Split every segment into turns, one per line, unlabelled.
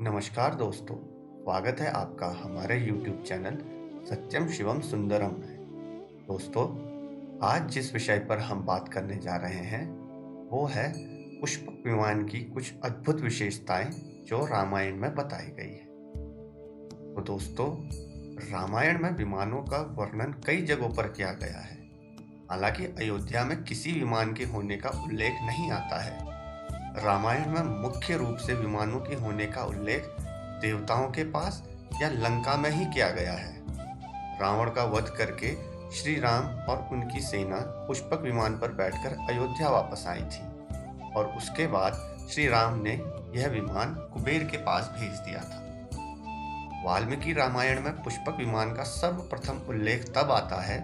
नमस्कार दोस्तों, स्वागत है आपका हमारे YouTube चैनल सत्यम शिवम सुंदरम में। दोस्तों, आज जिस विषय पर हम बात करने जा रहे हैं वो है पुष्पक विमान की कुछ अद्भुत विशेषताएं जो रामायण में बताई गई है। तो दोस्तों, रामायण में विमानों का वर्णन कई जगहों पर किया गया है। हालांकि अयोध्या में किसी विमान के होने का उल्लेख नहीं आता है। रामायण में मुख्य रूप से विमानों के होने का उल्लेख देवताओं के पास या लंका में ही किया गया है। रावण का वध करके श्री राम और उनकी सेना पुष्पक विमान पर बैठकर अयोध्या वापस आई थी और उसके बाद श्री राम ने यह विमान कुबेर के पास भेज दिया था। वाल्मीकि रामायण में पुष्पक विमान का सर्वप्रथम उल्लेख तब आता है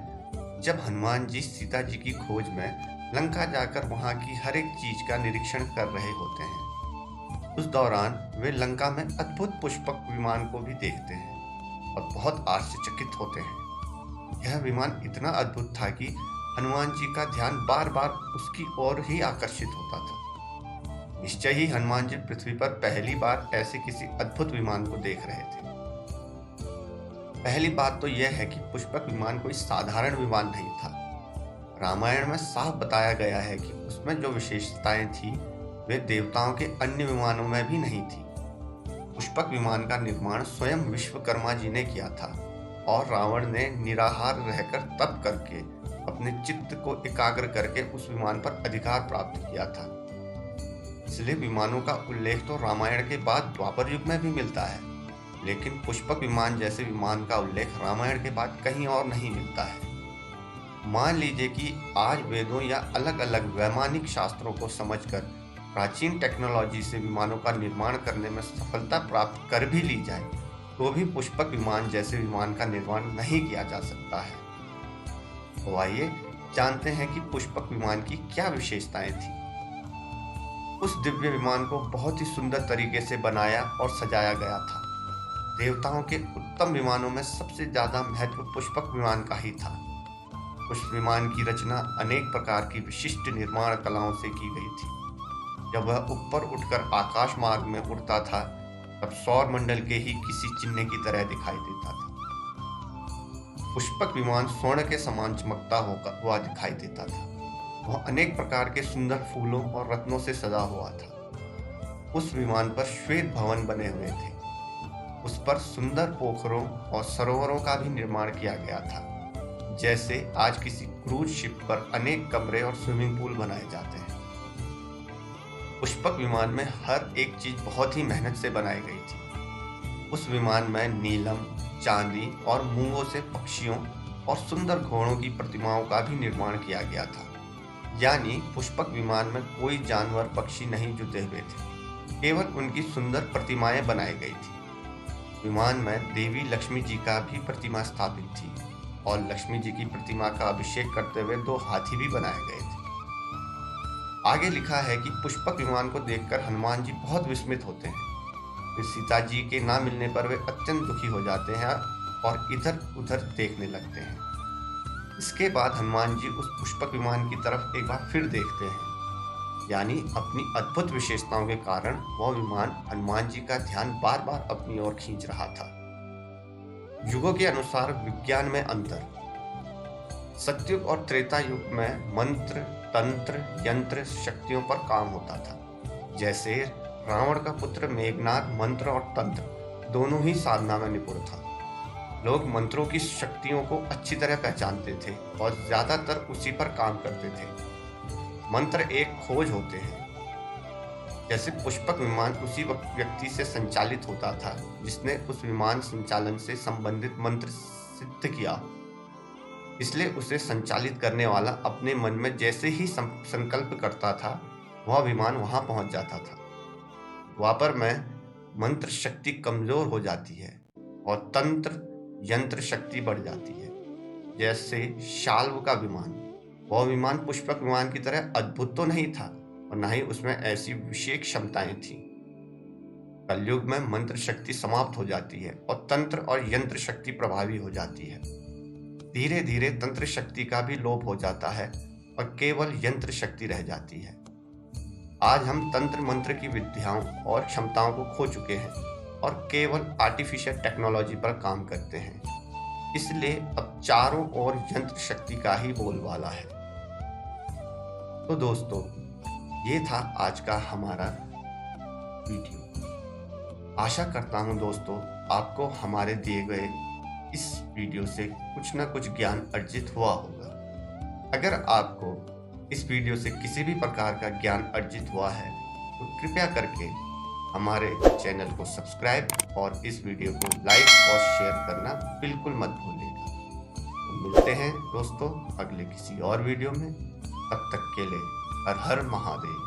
जब हनुमान जी सीता जी की खोज में लंका जाकर वहां की हर एक चीज का निरीक्षण कर रहे होते हैं। उस दौरान वे लंका में अद्भुत पुष्पक विमान को भी देखते हैं और बहुत आश्चर्यचकित होते हैं। यह विमान इतना अद्भुत था कि हनुमान जी का ध्यान बार बार उसकी ओर ही आकर्षित होता था। निश्चय ही हनुमान जी पृथ्वी पर पहली बार ऐसे किसी अद्भुत विमान को देख रहे थे। पहली बात तो यह है कि पुष्पक विमान कोई साधारण विमान नहीं था। रामायण में साफ बताया गया है कि उसमें जो विशेषताएं थी वे देवताओं के अन्य विमानों में भी नहीं थी। पुष्पक विमान का निर्माण स्वयं विश्वकर्मा जी ने किया था और रावण ने निराहार रहकर तप करके अपने चित्त को एकाग्र करके उस विमान पर अधिकार प्राप्त किया था। इसलिए विमानों का उल्लेख तो रामायण के बाद द्वापर युग में भी मिलता है, लेकिन पुष्पक विमान जैसे विमान का उल्लेख रामायण के बाद कहीं और नहीं मिलता है। मान लीजिए कि आज वेदों या अलग अलग वैमानिक शास्त्रों को समझकर प्राचीन टेक्नोलॉजी से विमानों का निर्माण करने में सफलता प्राप्त कर भी ली जाए तो भी पुष्पक विमान जैसे विमान का निर्माण नहीं किया जा सकता है। तो आइए जानते हैं कि पुष्पक विमान की क्या विशेषताएं थी। उस दिव्य विमान को बहुत ही सुंदर तरीके से बनाया और सजाया गया था। देवताओं के उत्तम विमानों में सबसे ज्यादा महत्व पुष्पक विमान का ही था। उस विमान की रचना अनेक प्रकार की विशिष्ट निर्माण कलाओं से की गई थी। जब वह ऊपर उठकर आकाश मार्ग में उड़ता था तब सौर मंडल के ही किसी चिन्ह की तरह दिखाई देता था। पुष्पक विमान स्वर्ण के समान चमकता हुआ दिखाई देता था। वह अनेक प्रकार के सुंदर फूलों और रत्नों से सजा हुआ था। उस विमान पर श्वेत भवन बने हुए थे। उस पर सुंदर पोखरों और सरोवरों का भी निर्माण किया गया था। जैसे आज किसी क्रूज शिप पर अनेक कमरे और स्विमिंग पूल बनाए जाते हैं। पुष्पक विमान में हर एक चीज बहुत ही मेहनत से बनाई गई थी। उस विमान में नीलम, चांदी और मूंगों से पक्षियों और सुंदर घोड़ों की प्रतिमाओं का भी निर्माण किया गया था। यानी पुष्पक विमान में कोई जानवर पक्षी नहीं जुटे हुए थे, केवल उनकी सुंदर प्रतिमाएं बनाई गई थी। विमान में देवी लक्ष्मी जी का भी प्रतिमा स्थापित थी और लक्ष्मी जी की प्रतिमा का अभिषेक करते हुए 2 हाथी भी बनाए गए थे। आगे लिखा है कि पुष्पक विमान को देखकर हनुमान जी बहुत विस्मित होते हैं। फिर सीता जी के ना मिलने पर वे अत्यंत दुखी हो जाते हैं और इधर उधर देखने लगते हैं। इसके बाद हनुमान जी उस पुष्पक विमान की तरफ एक बार फिर देखते हैं। यानी अपनी अद्भुत विशेषताओं के कारण वह विमान हनुमान जी का ध्यान बार बार अपनी ओर खींच रहा था। युगों के अनुसार विज्ञान में अंतर। सतयुग और त्रेता युग में मंत्र, तंत्र, यंत्र शक्तियों पर काम होता था। जैसे रावण का पुत्र मेघनाद मंत्र और तंत्र दोनों ही साधना में निपुण था। लोग मंत्रों की शक्तियों को अच्छी तरह पहचानते थे और ज्यादातर उसी पर काम करते थे। मंत्र एक खोज होते हैं। जैसे पुष्पक विमान उसी व्यक्ति से संचालित होता था जिसने उस विमान संचालन से संबंधित मंत्र सिद्ध किया। इसलिए उसे संचालित करने वाला अपने मन में जैसे ही संकल्प करता था वह विमान वहां पहुंच जाता था। द्वापर में मंत्र शक्ति कमजोर हो जाती है और तंत्र यंत्र शक्ति बढ़ जाती है। जैसे शाल्व का विमान, वह विमान पुष्पक विमान की तरह अद्भुत तो नहीं था और न ही उसमें ऐसी विशेष क्षमताएं थी। कलयुग में मंत्र शक्ति समाप्त हो जाती है और तंत्र और यंत्र शक्ति प्रभावी हो जाती है। धीरे धीरे तंत्र शक्ति का भी लोप हो जाता है और केवल यंत्र शक्ति रह जाती है। आज हम तंत्र मंत्र की विद्याओं और क्षमताओं को खो चुके हैं। और केवल आर्टिफिशियल टेक्नोलॉजी पर काम करते हैं। इसलिए अब चारों ओर यंत्र शक्ति का ही बोलबाला है। तो दोस्तों, ये था आज का हमारा वीडियो। आशा करता हूँ दोस्तों, आपको हमारे दिए गए इस वीडियो से कुछ ना कुछ ज्ञान अर्जित हुआ होगा। अगर आपको इस वीडियो से किसी भी प्रकार का ज्ञान अर्जित हुआ है तो कृपया करके हमारे चैनल को सब्सक्राइब और इस वीडियो को लाइक और शेयर करना बिल्कुल मत भूलिएगा। तो मिलते हैं दोस्तों अगले किसी और वीडियो में। तब तक के लिए हर हर महादेव।